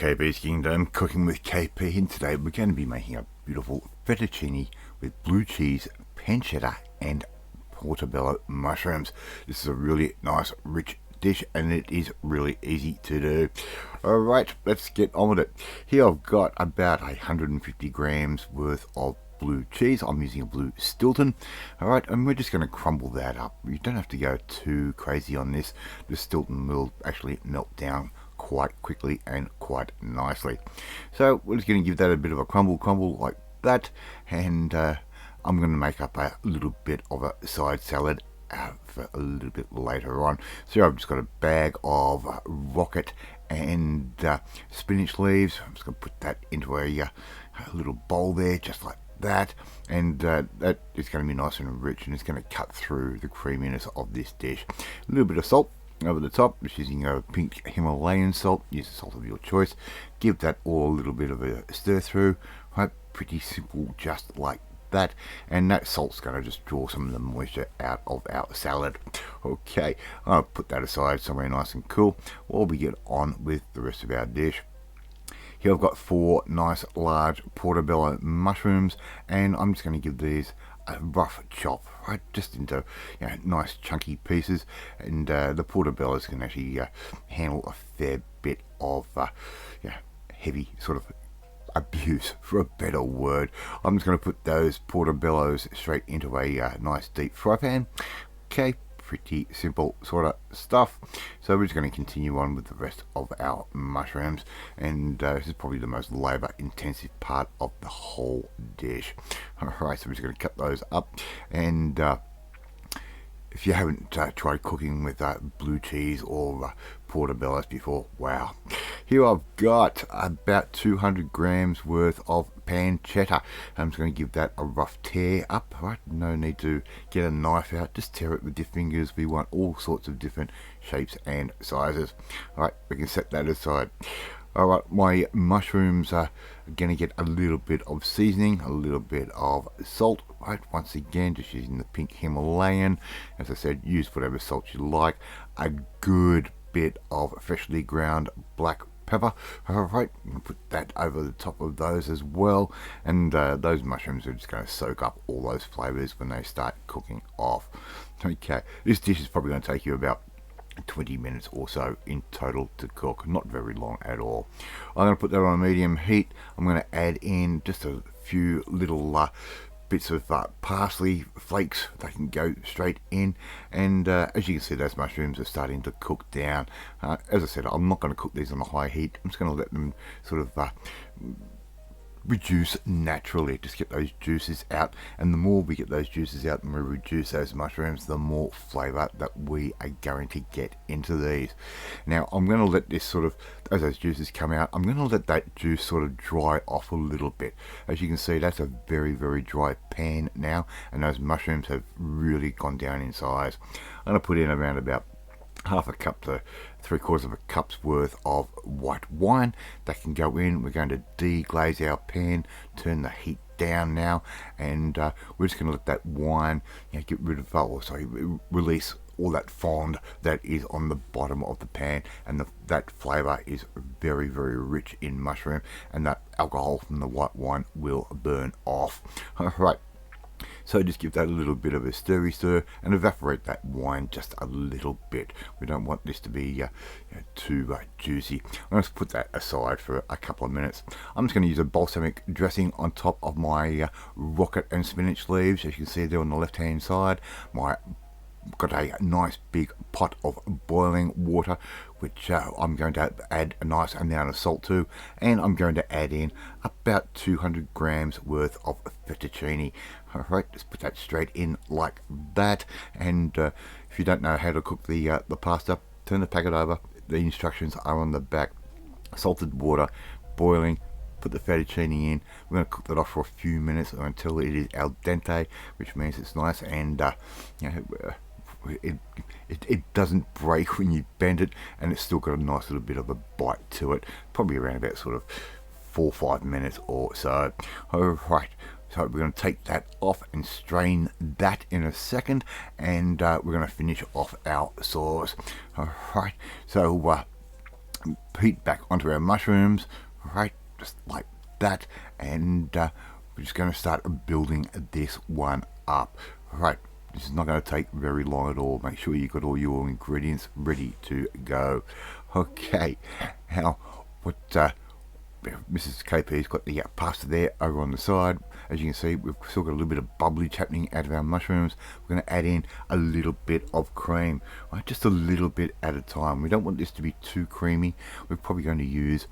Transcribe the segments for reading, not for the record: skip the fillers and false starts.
KP's Kingdom, cooking with KP, and today we're going to be making a beautiful fettuccine with blue cheese, pancetta and portobello mushrooms. This is a really nice rich dish and it is really easy to do. Alright, let's get on with it. Here I've got about 150 grams worth of blue cheese. I'm using a blue Stilton. Alright, and we're just going to crumble that up. You don't have to go too crazy on this. The Stilton will actually melt down quite quickly and quite nicely. So we're just going to give that a bit of a crumble like that, and I'm going to make up a little bit of a side salad for a little bit later on. So I've just got a bag of rocket and spinach leaves. I'm just going to put that into a little bowl there, just like that, and that is going to be nice and rich, and it's going to cut through the creaminess of this dish. A little bit of salt over the top, just using a pink Himalayan salt. Use the salt of your choice. Give that all a little bit of a stir through. Right, pretty simple, just like that. And that salt's going to just draw some of the moisture out of our salad. Okay, I'll put that aside somewhere nice and cool while we get on with the rest of our dish. Here I've got 4 nice large portobello mushrooms, and I'm just going to give these a rough chop, right, just into nice chunky pieces, and the portobellos can actually handle a fair bit of heavy sort of abuse, for a better word. I'm just going to put those portobellos straight into a nice deep fry pan. Okay, pretty simple sort of stuff. So we're just going to continue on with the rest of our mushrooms, and this is probably the most labor intensive part of the whole dish. Alright, so we're just going to cut those up, and if you haven't tried cooking with blue cheese or portobellos before, wow. Here I've got about 200 grams worth of pancetta. I'm just going to give that a rough tear up, right? No need to get a knife out, just tear it with your fingers. We want all sorts of different shapes and sizes. Alright, we can set that aside. Alright, my mushrooms are going to get a little bit of seasoning, a little bit of salt, right? Once again, just using the pink Himalayan. As I said, use whatever salt you like. A good bit of freshly ground black pepper. Alright, I'm going to put that over the top of those as well, and those mushrooms are just going to soak up all those flavours when they start cooking off. Okay, this dish is probably going to take you about 20 minutes or so in total to cook, not very long at all. I'm going to put that on a medium heat. I'm going to add in just a few little bits of parsley flakes. They can go straight in, and as you can see, those mushrooms are starting to cook down. As I said, I'm not going to cook these on a high heat. I'm just going to let them sort of reduce naturally, just get those juices out, and the more we get those juices out and we reduce those mushrooms, the more flavour that we are going to get into these. Now I'm going to let this sort of, as those juices come out, I'm going to let that juice sort of dry off a little bit. As you can see, that's a very dry pan now, and those mushrooms have really gone down in size. I'm going to put in around about half a cup to 3/4 of a cup's worth of white wine. That can go in. We're going to deglaze our pan, turn the heat down now, and we're just going to let that wine get rid of, release all that fond that is on the bottom of the pan, and that flavour is very rich in mushroom, and that alcohol from the white wine will burn off. Alright, so just give that a little bit of a stir and evaporate that wine just a little bit. We don't want this to be too juicy. I'm going to put that aside for a couple of minutes. I'm just going to use a balsamic dressing on top of my rocket and spinach leaves. As you can see there on the left hand side, got a nice big pot of boiling water, which I'm going to add a nice amount of salt to, and I'm going to add in about 200 grams worth of fettuccine. Alright, just put that straight in like that, and if you don't know how to cook the pasta, turn the packet over. The instructions are on the back. Salted water, boiling, put the fettuccine in. We're going to cook that off for a few minutes until it is al dente, which means it's nice and it doesn't break when you bend it, and it's still got a nice little bit of a bite to it, probably around about sort of 4 or 5 minutes or so. Alright, so we're going to take that off and strain that in a second, and we're going to finish off our sauce. Alright, so heat back onto our mushrooms, right, just like that, and we're just going to start building this one up. Right, this is not going to take very long at all. Make sure you've got all your ingredients ready to go. Okay, now what Mrs. KP's got the pasta there over on the side. As you can see, we've still got a little bit of bubbly happening out of our mushrooms. We're going to add in a little bit of cream, right? Just a little bit at a time. We don't want this to be too creamy. We're probably going to use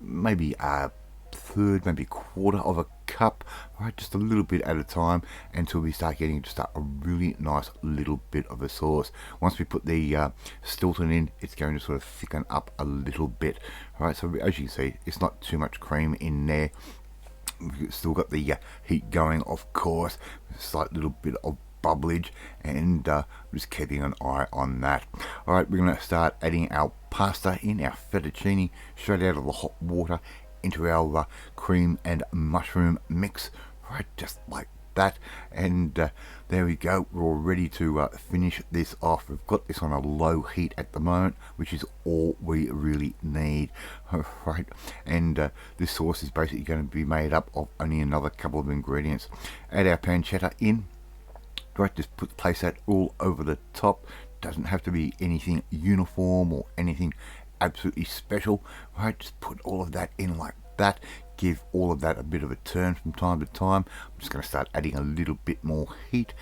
maybe a third, maybe a quarter of a cup, right? Just a little bit at a time until we start getting just a really nice little bit of a sauce. Once we put the Stilton in, it's going to sort of thicken up a little bit, right? So as you can see, it's not too much cream in there. We've still got the heat going, of course, a slight little bit of bubblage, and just keeping an eye on that. Alright, we're going to start adding our pasta in, our fettuccine, straight out of the hot water into our cream and mushroom mix, right, just like that. And there we go, we're all ready to finish this off. We've got this on a low heat at the moment, which is all we really need. Right, and this sauce is basically going to be made up of only another couple of ingredients. Add our pancetta in, right, just place that all over the top. Doesn't have to be anything uniform or anything absolutely special, right? Just put all of that in like that. Give all of that a bit of a turn from time to time. I'm just going to start adding a little bit more heat.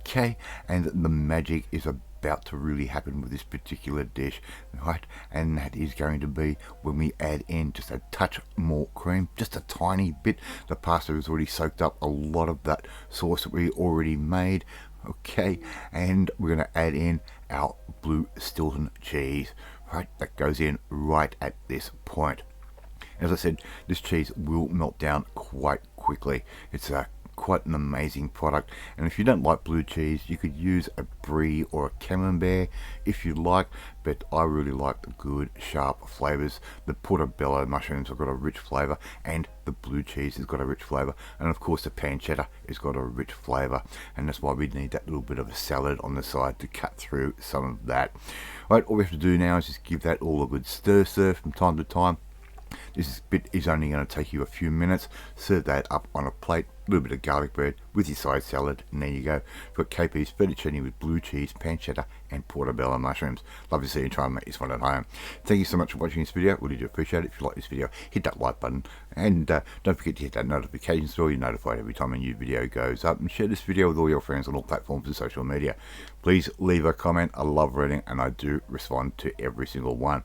Okay, and the magic is about to really happen with this particular dish, right? And that is going to be when we add in just a touch more cream, just a tiny bit. The pasta has already soaked up a lot of that sauce that we already made. Okay, and we're going to add in our blue Stilton cheese, right? That goes in right at this point. As I said, this cheese will melt down quite quickly. It's quite an amazing product, and if you don't like blue cheese, you could use a brie or a camembert if you like, but I really like the good sharp flavors. The Portobello mushrooms have got a rich flavor, and the blue cheese has got a rich flavor, and of course the pancetta has got a rich flavor, and that's why we need that little bit of a salad on the side to cut through some of that. Right, all we have to do now is just give that all a good stir from time to time. This bit is only going to take you a few minutes. Serve that up on a plate, a little bit of garlic bread with your side salad, and there you go. You've got KP's fettuccine with blue cheese, pancetta, and portobello mushrooms. Love to see you try and make this one at home. Thank you so much for watching this video. Really do appreciate it. If you like this video, hit that like button, and don't forget to hit that notification so you're notified every time a new video goes up, and share this video with all your friends on all platforms of social media. Please leave a comment. I love reading, and I do respond to every single one.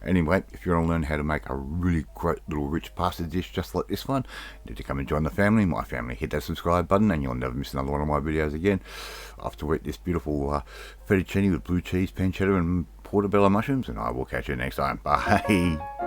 Anyway, if you want to learn how to make a really great little rich pasta dish just like this one, you need to come and join the family, my family. Hit that subscribe button and you'll never miss another one of my videos again. After we eat this beautiful fettuccine with blue cheese, pancetta and portobello mushrooms, and I will catch you next time. Bye.